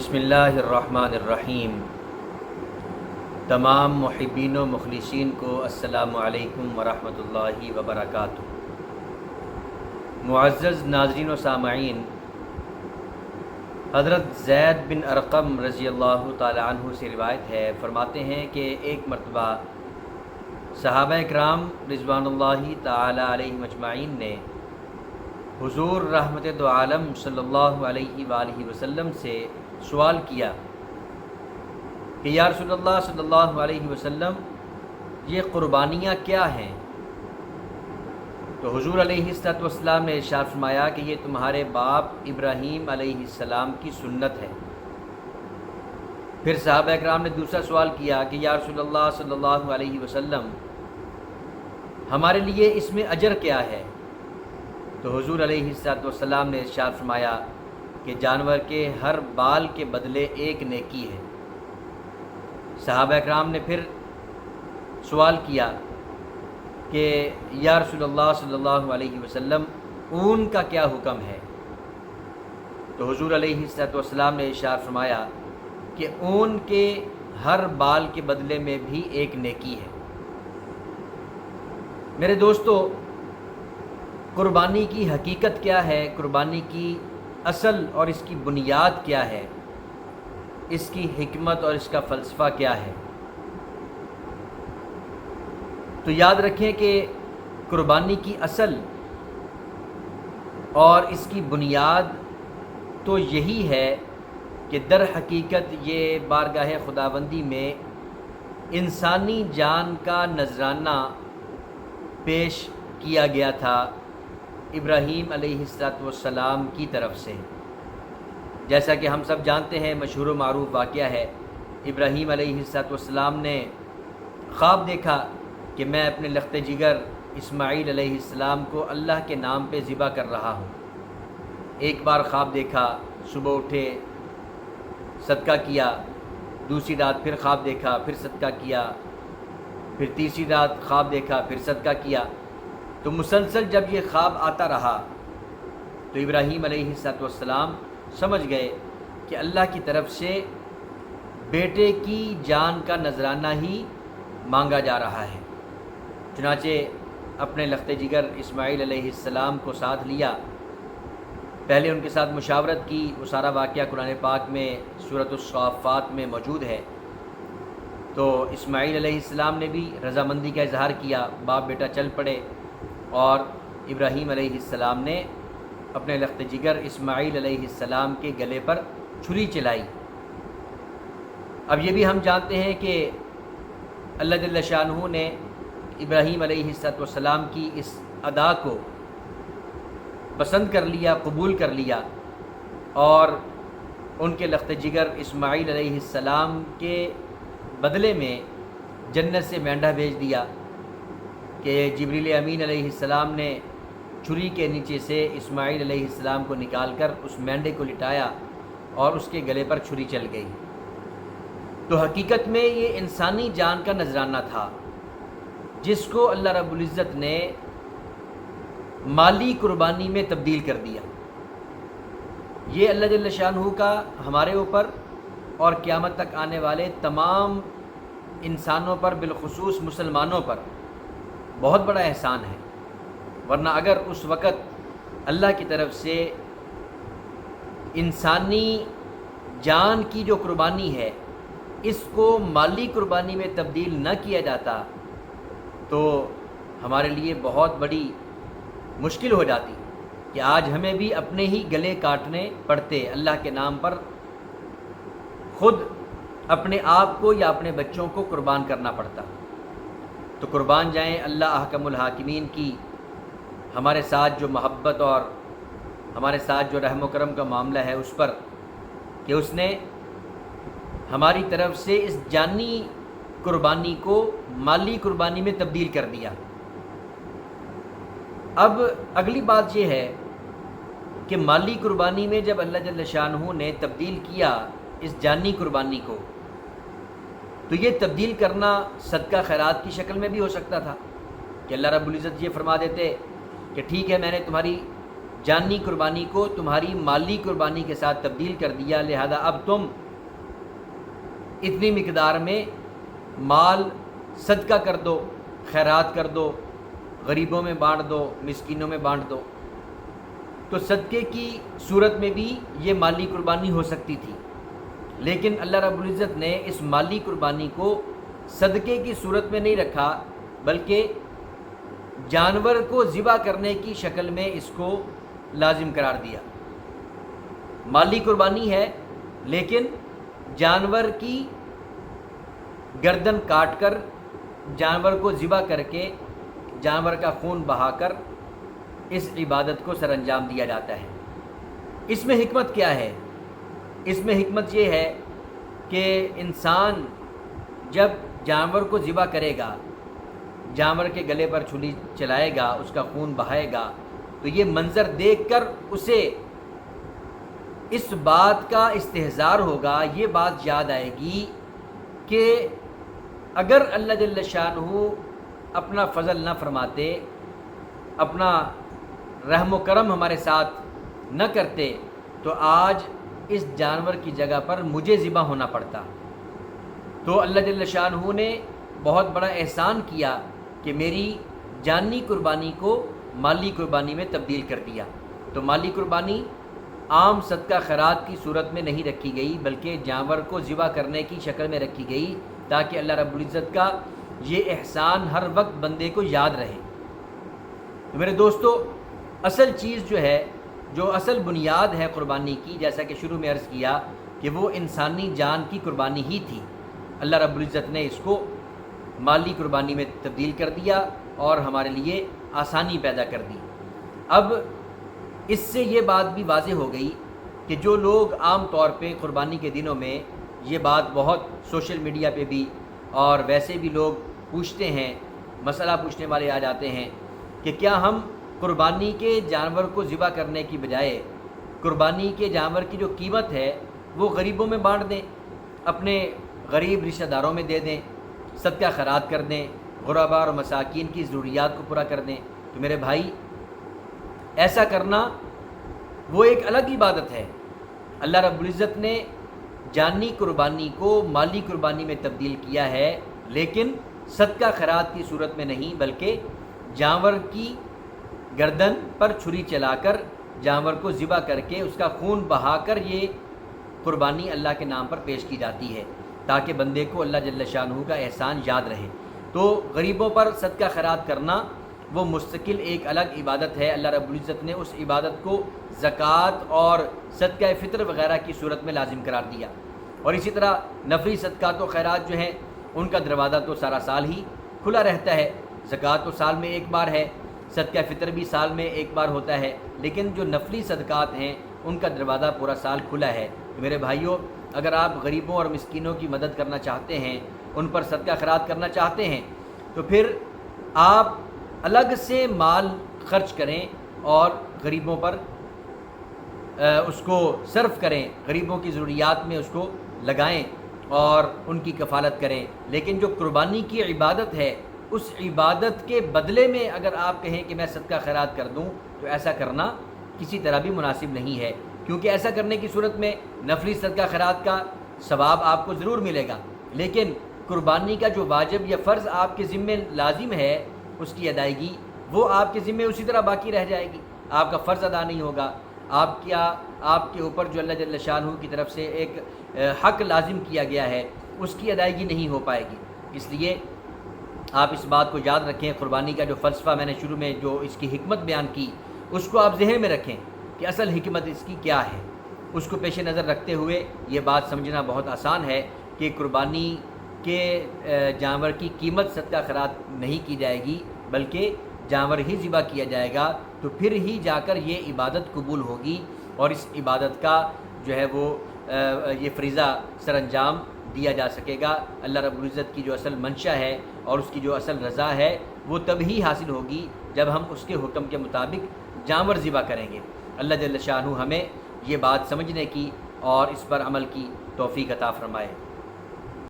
بسم اللہ الرحمن الرحیم۔ تمام محبین و مخلصین کو السلام علیکم ورحمۃ اللہ وبرکاتہ۔ معزز ناظرین و سامعین، حضرت زید بن ارقم رضی اللہ تعالی عنہ سے روایت ہے، فرماتے ہیں کہ ایک مرتبہ صحابہ اکرام رضوان اللہ تعالی علیہم اجمعین نے حضور رحمت دو عالم صلی اللہ علیہ وآلہ وسلم سے سوال کیا کہ یا رسول اللہ صلی اللہ علیہ وسلم، یہ قربانیاں کیا ہیں؟ تو حضور علیہ السلام نے ارشاد فرمایا کہ یہ تمہارے باپ ابراہیم علیہ السلام کی سنت ہے۔ پھر صحابہ اکرام نے دوسرا سوال کیا کہ یا رسول اللہ صلی اللہ علیہ وسلم، ہمارے لیے اس میں اجر کیا ہے؟ تو حضور علیہ السلام نے ارشاد فرمایا کہ جانور کے ہر بال کے بدلے ایک نیکی ہے۔ صحابہ اکرام نے پھر سوال کیا کہ یا رسول اللہ صلی اللہ علیہ وسلم، اون کا کیا حکم ہے؟ تو حضور علیہ السلام نے ارشاد فرمایا کہ اون کے ہر بال کے بدلے میں بھی ایک نیکی ہے۔ میرے دوستو، قربانی کی حقیقت کیا ہے؟ قربانی کی اصل اور اس کی بنیاد کیا ہے؟ اس کی حکمت اور اس کا فلسفہ کیا ہے؟ تو یاد رکھیں کہ قربانی کی اصل اور اس کی بنیاد تو یہی ہے کہ در حقیقت یہ بارگاہ خداوندی میں انسانی جان کا نذرانہ پیش کیا گیا تھا ابراہیم علیہ السلام کی طرف سے۔ جیسا کہ ہم سب جانتے ہیں، مشہور و معروف واقعہ ہے، ابراہیم علیہ السلام نے خواب دیکھا کہ میں اپنے لخت جگر اسماعیل علیہ السلام کو اللہ کے نام پہ ذبح کر رہا ہوں۔ ایک بار خواب دیکھا، صبح اٹھے صدقہ کیا، دوسری رات پھر خواب دیکھا، پھر صدقہ کیا، پھر تیسری رات خواب دیکھا، پھر صدقہ کیا۔ تو مسلسل جب یہ خواب آتا رہا تو ابراہیم علیہ السلام سمجھ گئے کہ اللہ کی طرف سے بیٹے کی جان کا نذرانہ ہی مانگا جا رہا ہے۔ چنانچہ اپنے لخت جگر اسماعیل علیہ السلام کو ساتھ لیا، پہلے ان کے ساتھ مشاورت کی۔ وہ سارا واقعہ قرآن پاک میں سورۃ الصافات میں موجود ہے۔ تو اسماعیل علیہ السلام نے بھی رضامندی کا اظہار کیا، باپ بیٹا چل پڑے، اور ابراہیم علیہ السلام نے اپنے لخت جگر اسماعیل علیہ السلام کے گلے پر چھری چلائی۔ اب یہ بھی ہم جانتے ہیں کہ اللہ جل شانہ نے ابراہیم علیہ السلام کی اس ادا کو پسند کر لیا، قبول کر لیا، اور ان کے لخت جگر اسماعیل علیہ السلام کے بدلے میں جنت سے مینڈھا بھیج دیا کہ جبریل امین علیہ السلام نے چھری کے نیچے سے اسماعیل علیہ السلام کو نکال کر اس مینڈے کو لٹایا اور اس کے گلے پر چھری چل گئی۔ تو حقیقت میں یہ انسانی جان کا نذرانہ تھا جس کو اللہ رب العزت نے مالی قربانی میں تبدیل کر دیا۔ یہ اللہ جل شانہ کا ہمارے اوپر اور قیامت تک آنے والے تمام انسانوں پر، بالخصوص مسلمانوں پر بہت بڑا احسان ہے۔ ورنہ اگر اس وقت اللہ کی طرف سے انسانی جان کی جو قربانی ہے اس کو مالی قربانی میں تبدیل نہ کیا جاتا تو ہمارے لیے بہت بڑی مشکل ہو جاتی کہ آج ہمیں بھی اپنے ہی گلے کاٹنے پڑتے، اللہ کے نام پر خود اپنے آپ کو یا اپنے بچوں کو قربان کرنا پڑتا۔ تو قربان جائیں اللہ احکم الحاکمین کی ہمارے ساتھ جو محبت اور ہمارے ساتھ جو رحم و کرم کا معاملہ ہے اس پر، کہ اس نے ہماری طرف سے اس جانی قربانی کو مالی قربانی میں تبدیل کر دیا۔ اب اگلی بات یہ ہے کہ مالی قربانی میں جب اللہ جل شانہ نے تبدیل کیا اس جانی قربانی کو، تو یہ تبدیل کرنا صدقہ خیرات کی شکل میں بھی ہو سکتا تھا کہ اللہ رب العزت یہ فرما دیتے کہ ٹھیک ہے، میں نے تمہاری جانی قربانی کو تمہاری مالی قربانی کے ساتھ تبدیل کر دیا، لہذا اب تم اتنی مقدار میں مال صدقہ کر دو، خیرات کر دو، غریبوں میں بانٹ دو، مسکینوں میں بانٹ دو۔ تو صدقے کی صورت میں بھی یہ مالی قربانی ہو سکتی تھی، لیکن اللہ رب العزت نے اس مالی قربانی کو صدقے کی صورت میں نہیں رکھا، بلکہ جانور کو ذبح کرنے کی شکل میں اس کو لازم قرار دیا۔ مالی قربانی ہے، لیکن جانور کی گردن کاٹ کر، جانور کو ذبح کر کے، جانور کا خون بہا کر اس عبادت کو سر انجام دیا جاتا ہے۔ اس میں حکمت کیا ہے؟ اس میں حکمت یہ ہے کہ انسان جب جانور کو ذبح کرے گا، جانور کے گلے پر چھری چلائے گا، اس کا خون بہائے گا، تو یہ منظر دیکھ کر اسے اس بات کا استحضار ہوگا، یہ بات یاد آئے گی کہ اگر اللہ جل شانہ اپنا فضل نہ فرماتے، اپنا رحم و کرم ہمارے ساتھ نہ کرتے، تو آج اس جانور کی جگہ پر مجھے ذبح ہونا پڑتا۔ تو اللہ جل شانہ نے بہت بڑا احسان کیا کہ میری جانی قربانی کو مالی قربانی میں تبدیل کر دیا۔ تو مالی قربانی عام صدقہ خیرات کی صورت میں نہیں رکھی گئی، بلکہ جانور کو ذبح کرنے کی شکل میں رکھی گئی، تاکہ اللہ رب العزت کا یہ احسان ہر وقت بندے کو یاد رہے۔ تو میرے دوستو، اصل چیز جو ہے، جو اصل بنیاد ہے قربانی کی، جیسا کہ شروع میں عرض کیا کہ وہ انسانی جان کی قربانی ہی تھی، اللہ رب العزت نے اس کو مالی قربانی میں تبدیل کر دیا اور ہمارے لیے آسانی پیدا کر دی۔ اب اس سے یہ بات بھی واضح ہو گئی کہ جو لوگ عام طور پہ قربانی کے دنوں میں، یہ بات بہت سوشل میڈیا پہ بھی اور ویسے بھی لوگ پوچھتے ہیں، مسئلہ پوچھنے والے آ جاتے ہیں کہ کیا ہم قربانی کے جانور کو ذبح کرنے کی بجائے قربانی کے جانور کی جو قیمت ہے وہ غریبوں میں بانٹ دیں، اپنے غریب رشتہ داروں میں دے دیں، صدقہ خیرات کر دیں، غرباء اور مساکین کی ضروریات کو پورا کر دیں۔ تو میرے بھائی، ایسا کرنا وہ ایک الگ عبادت ہے۔ اللہ رب العزت نے جانی قربانی کو مالی قربانی میں تبدیل کیا ہے، لیکن صدقہ خیرات کی صورت میں نہیں، بلکہ جانور کی گردن پر چھری چلا کر، جانور کو ذبح کر کے، اس کا خون بہا کر یہ قربانی اللہ کے نام پر پیش کی جاتی ہے، تاکہ بندے کو اللہ جل شانہ کا احسان یاد رہے۔ تو غریبوں پر صدقہ خیرات کرنا وہ مستقل ایک الگ عبادت ہے۔ اللہ رب العزت نے اس عبادت کو زکوٰۃ اور صدقہ فطر وغیرہ کی صورت میں لازم قرار دیا۔ اور اسی طرح نفلی صدقات و خیرات جو ہیں، ان کا دروازہ تو سارا سال ہی کھلا رہتا ہے۔ زکوٰۃ تو سال میں ایک بار ہے، صدقہ فطر بھی سال میں ایک بار ہوتا ہے، لیکن جو نفلی صدقات ہیں ان کا دروازہ پورا سال کھلا ہے۔ میرے بھائیوں، اگر آپ غریبوں اور مسکینوں کی مدد کرنا چاہتے ہیں، ان پر صدقہ خیرات کرنا چاہتے ہیں، تو پھر آپ الگ سے مال خرچ کریں اور غریبوں پر اس کو صرف کریں، غریبوں کی ضروریات میں اس کو لگائیں اور ان کی کفالت کریں۔ لیکن جو قربانی کی عبادت ہے، اس عبادت کے بدلے میں اگر آپ کہیں کہ میں صدقہ خیرات کر دوں، تو ایسا کرنا کسی طرح بھی مناسب نہیں ہے، کیونکہ ایسا کرنے کی صورت میں نفلی صدقہ خیرات کا ثواب آپ کو ضرور ملے گا، لیکن قربانی کا جو واجب یا فرض آپ کے ذمے لازم ہے، اس کی ادائیگی وہ آپ کے ذمے اسی طرح باقی رہ جائے گی، آپ کا فرض ادا نہیں ہوگا، آپ کے اوپر جو اللہ جل شانہ کی طرف سے ایک حق لازم کیا گیا ہے، اس کی ادائیگی نہیں ہو پائے گی۔ اس لیے آپ اس بات کو یاد رکھیں، قربانی کا جو فلسفہ میں نے شروع میں جو اس کی حکمت بیان کی، اس کو آپ ذہن میں رکھیں کہ اصل حکمت اس کی کیا ہے۔ اس کو پیش نظر رکھتے ہوئے یہ بات سمجھنا بہت آسان ہے کہ قربانی کے جانور کی قیمت صدقہ خیرات نہیں کی جائے گی، بلکہ جانور ہی ذبح کیا جائے گا، تو پھر ہی جا کر یہ عبادت قبول ہوگی اور اس عبادت کا جو ہے وہ یہ فریضہ سر انجام دیا جا سکے گا۔ اللہ رب العزت کی جو اصل منشا ہے اور اس کی جو اصل رضا ہے، وہ تب ہی حاصل ہوگی جب ہم اس کے حکم کے مطابق جانور ذبح کریں گے۔ اللہ جل شانہ ہمیں یہ بات سمجھنے کی اور اس پر عمل کی توفیق عطا فرمائے۔